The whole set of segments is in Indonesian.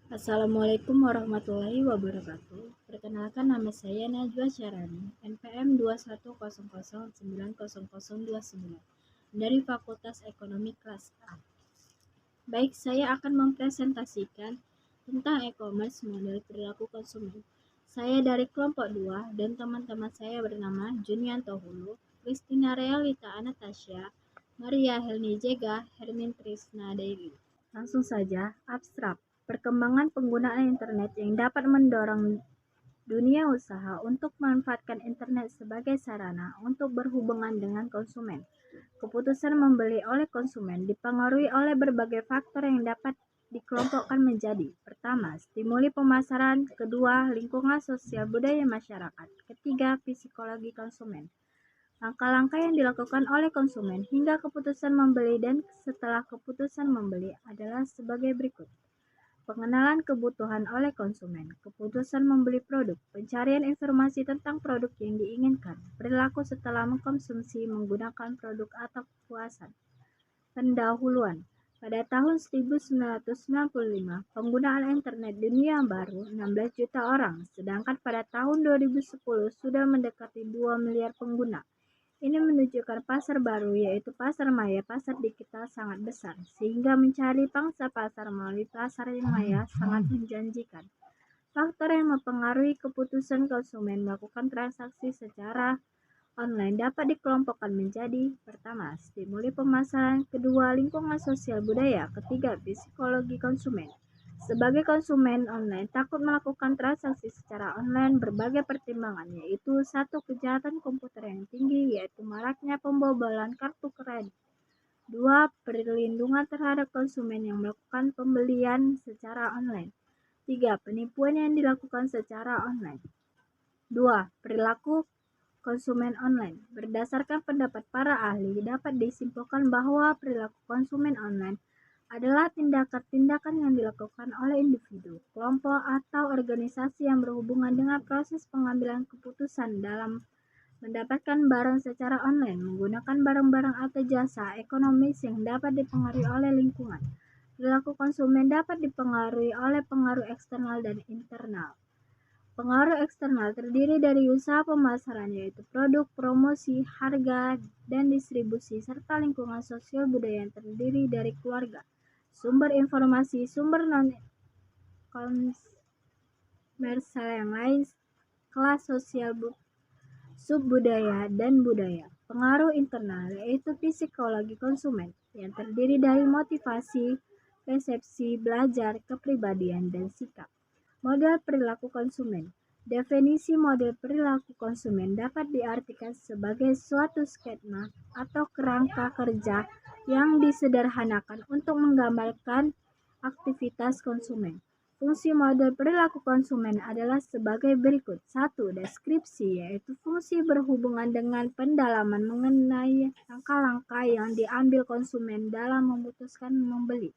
Assalamualaikum warahmatullahi wabarakatuh. Perkenalkan, nama saya Najwa Syarani, NPM 210090029 dari Fakultas Ekonomi kelas A. Baik, saya akan mempresentasikan tentang e-commerce model perilaku konsumen. Saya dari kelompok 2 dan teman-teman saya bernama Junianto Hulu, Kristina Realita Anastasia, Maria Helni Jega, Hermin Trisna Dewi. Langsung saja, abstrak. Perkembangan penggunaan internet yang dapat mendorong dunia usaha untuk memanfaatkan internet sebagai sarana untuk berhubungan dengan konsumen. Keputusan membeli oleh konsumen dipengaruhi oleh berbagai faktor yang dapat dikelompokkan menjadi: pertama, stimuli pemasaran; kedua, lingkungan sosial budaya masyarakat; ketiga, psikologi konsumen. Langkah-langkah yang dilakukan oleh konsumen hingga keputusan membeli dan setelah keputusan membeli adalah sebagai berikut. Pengenalan kebutuhan oleh konsumen, keputusan membeli produk, pencarian informasi tentang produk yang diinginkan, perilaku setelah mengkonsumsi menggunakan produk atau kepuasan. Pendahuluan. Pada tahun 1995, penggunaan internet dunia baru 16 juta orang, sedangkan pada tahun 2010 sudah mendekati 2 miliar pengguna. Ini menunjukkan pasar baru, yaitu pasar maya. Pasar digital sangat besar, sehingga mencari pangsa pasar melalui pasar maya sangat menjanjikan. Faktor yang mempengaruhi keputusan konsumen melakukan transaksi secara online dapat dikelompokkan menjadi: pertama, stimuli pemasaran; kedua, lingkungan sosial budaya; ketiga, psikologi konsumen. Sebagai konsumen online takut melakukan transaksi secara online, berbagai pertimbangan, yaitu: satu, kejahatan komputer yang tinggi, yaitu maraknya pembobolan kartu kredit; dua, perlindungan terhadap konsumen yang melakukan pembelian secara online; tiga, penipuan yang dilakukan secara online. Dua, perilaku konsumen online. Berdasarkan pendapat para ahli, dapat disimpulkan bahwa perilaku konsumen online adalah tindakan-tindakan yang dilakukan oleh individu, kelompok, atau organisasi yang berhubungan dengan proses pengambilan keputusan dalam mendapatkan barang secara online, menggunakan barang-barang atau jasa ekonomis yang dapat dipengaruhi oleh lingkungan. Perilaku konsumen dapat dipengaruhi oleh pengaruh eksternal dan internal. Pengaruh eksternal terdiri dari usaha pemasaran, yaitu produk, promosi, harga, dan distribusi, serta lingkungan sosial budaya yang terdiri dari keluarga, sumber informasi, sumber non-komersial yang lain, kelas sosial, subbudaya, dan budaya. Pengaruh internal yaitu psikologi konsumen, yang terdiri dari motivasi, persepsi, belajar, kepribadian, dan sikap. Model perilaku konsumen. Definisi model perilaku konsumen dapat diartikan sebagai suatu skema atau kerangka kerja yang disederhanakan untuk menggambarkan aktivitas konsumen. Fungsi model perilaku konsumen adalah sebagai berikut. 1. Deskripsi, yaitu fungsi berhubungan dengan pendalaman mengenai langkah-langkah yang diambil konsumen dalam memutuskan membeli.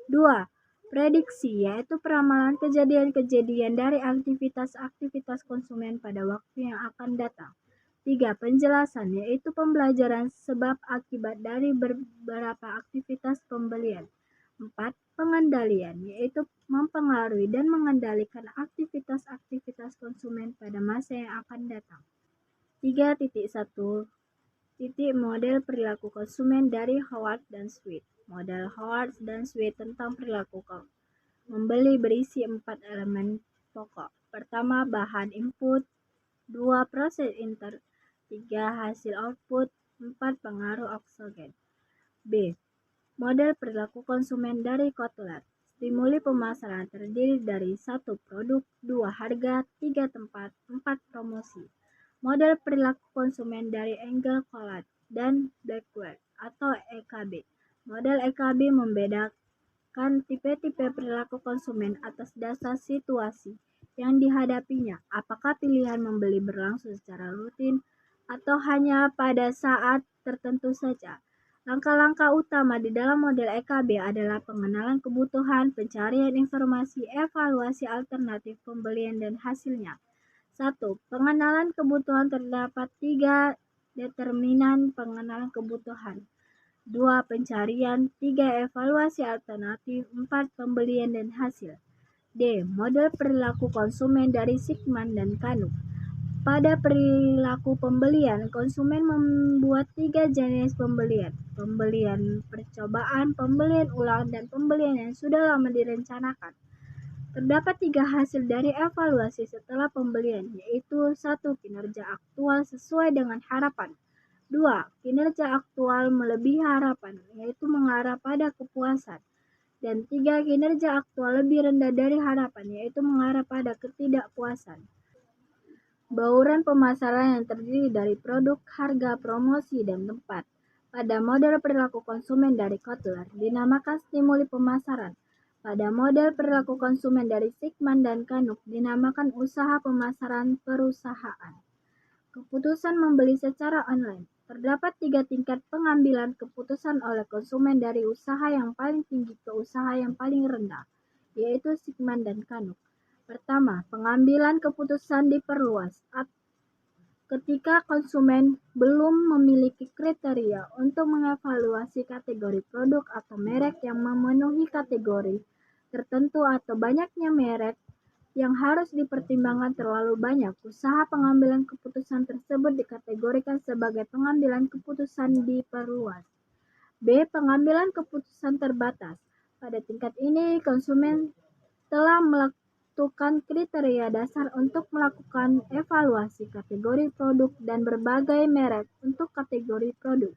2. Prediksi, yaitu peramalan kejadian-kejadian dari aktivitas-aktivitas konsumen pada waktu yang akan datang. 3. Penjelasan, yaitu pembelajaran sebab akibat dari beberapa aktivitas pembelian. 4. Pengendalian, yaitu mempengaruhi dan mengendalikan aktivitas-aktivitas konsumen pada masa yang akan datang. 3.1 Model perilaku konsumen dari Howard dan Sweet. Model Howard dan Sweet tentang perilaku membeli berisi 4 elemen pokok. Pertama, bahan input; 2, proses inter; 3, hasil output; 4, pengaruh eksogen. B. Model perilaku konsumen dari Kotler. Stimuli pemasaran terdiri dari 1, produk; 2, harga; 3, tempat; 4, promosi. Model perilaku konsumen dari Engel, Collard, dan Blackwell atau EKB. Model EKB membedakan tipe-tipe perilaku konsumen atas dasar situasi yang dihadapinya, apakah pilihan membeli berlangsung secara rutin atau hanya pada saat tertentu saja. Langkah-langkah utama di dalam model EKB adalah pengenalan kebutuhan, pencarian informasi, evaluasi alternatif pembelian, dan hasilnya. 1. Pengenalan kebutuhan. Terdapat 3 determinan pengenalan kebutuhan. 2. Pencarian. 3. Evaluasi alternatif. 4. Pembelian dan hasil. D. Model perilaku konsumen dari Sigman dan Kanuk. Pada perilaku pembelian, konsumen membuat 3 jenis pembelian: pembelian percobaan, pembelian ulang, dan pembelian yang sudah lama direncanakan. Terdapat 3 hasil dari evaluasi setelah pembelian, yaitu 1. Kinerja aktual sesuai dengan harapan. 2. Kinerja aktual melebihi harapan, yaitu mengarah pada kepuasan. Dan 3. Kinerja aktual lebih rendah dari harapan, yaitu mengarah pada ketidakpuasan. Bauran pemasaran yang terdiri dari produk, harga, promosi, dan tempat. Pada model perilaku konsumen dari Kotler, dinamakan stimuli pemasaran. Pada model perilaku konsumen dari Sigman dan Kanuk, dinamakan usaha pemasaran perusahaan. Keputusan membeli secara online. Terdapat 3 tingkat pengambilan keputusan oleh konsumen dari usaha yang paling tinggi ke usaha yang paling rendah, yaitu Sigman dan Kanuk. Pertama, pengambilan keputusan diperluas. Ketika konsumen belum memiliki kriteria untuk mengevaluasi kategori produk atau merek yang memenuhi kategori tertentu atau banyaknya merek yang harus dipertimbangkan terlalu banyak, usaha pengambilan keputusan tersebut dikategorikan sebagai pengambilan keputusan diperluas. B. Pengambilan keputusan terbatas. Pada tingkat ini, konsumen telah melakukan kriteria dasar untuk melakukan evaluasi kategori produk dan berbagai merek untuk kategori produk.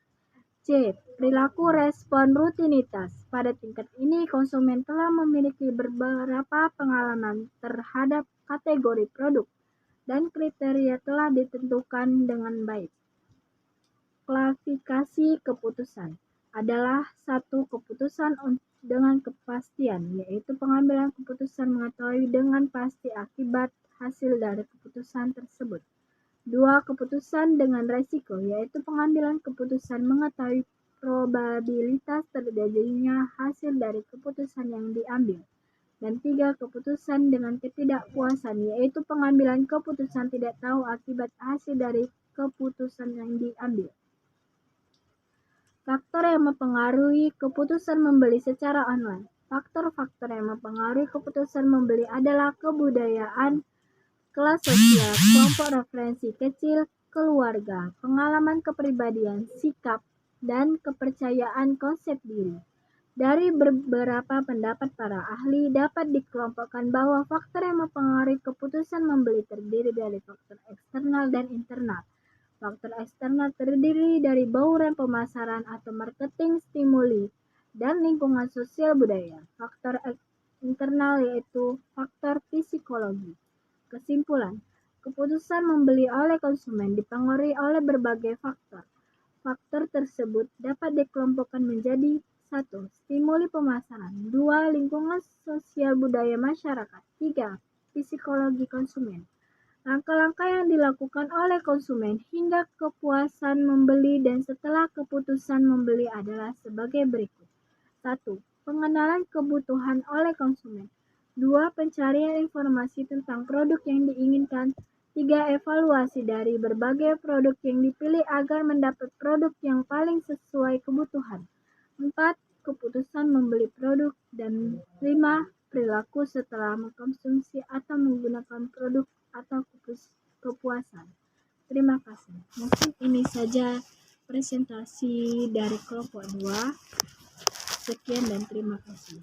C. Perilaku respon rutinitas. Pada tingkat ini, konsumen telah memiliki beberapa pengalaman terhadap kategori produk dan kriteria telah ditentukan dengan baik. Klasifikasi keputusan adalah satu keputusan dengan kepastian, yaitu pengambilan keputusan mengetahui dengan pasti akibat hasil dari keputusan tersebut. 2. Keputusan dengan resiko, yaitu pengambilan keputusan mengetahui probabilitas terjadinya hasil dari keputusan yang diambil. Dan 3. Keputusan dengan ketidakpuasan, yaitu pengambilan keputusan tidak tahu akibat hasil dari keputusan yang diambil. Faktor yang mempengaruhi keputusan membeli secara online. Faktor-faktor yang mempengaruhi keputusan membeli adalah kebudayaan, kelas sosial, kelompok referensi kecil, keluarga, pengalaman kepribadian, sikap, dan kepercayaan konsep diri. Dari beberapa pendapat para ahli, dapat dikelompokkan bahwa faktor yang mempengaruhi keputusan membeli terdiri dari faktor eksternal dan internal. Faktor eksternal terdiri dari bauran pemasaran atau marketing stimuli dan lingkungan sosial budaya. Faktor internal yaitu faktor psikologi. Kesimpulan, keputusan membeli oleh konsumen dipengaruhi oleh berbagai faktor. Faktor tersebut dapat dikelompokkan menjadi 1. Stimuli pemasaran. 2. Lingkungan sosial budaya masyarakat. 3. Psikologi konsumen. Langkah-langkah yang dilakukan oleh konsumen hingga kepuasan membeli dan setelah keputusan membeli adalah sebagai berikut. 1. Pengenalan kebutuhan oleh konsumen. 2. Pencarian informasi tentang produk yang diinginkan. 3. Evaluasi dari berbagai produk yang dipilih agar mendapat produk yang paling sesuai kebutuhan. 4. Keputusan membeli produk. Dan 5. Perilaku setelah mengkonsumsi atau menggunakan produk atau kepuasan. Terima kasih. Mungkin ini saja presentasi dari kelompok 2. Sekian dan terima kasih.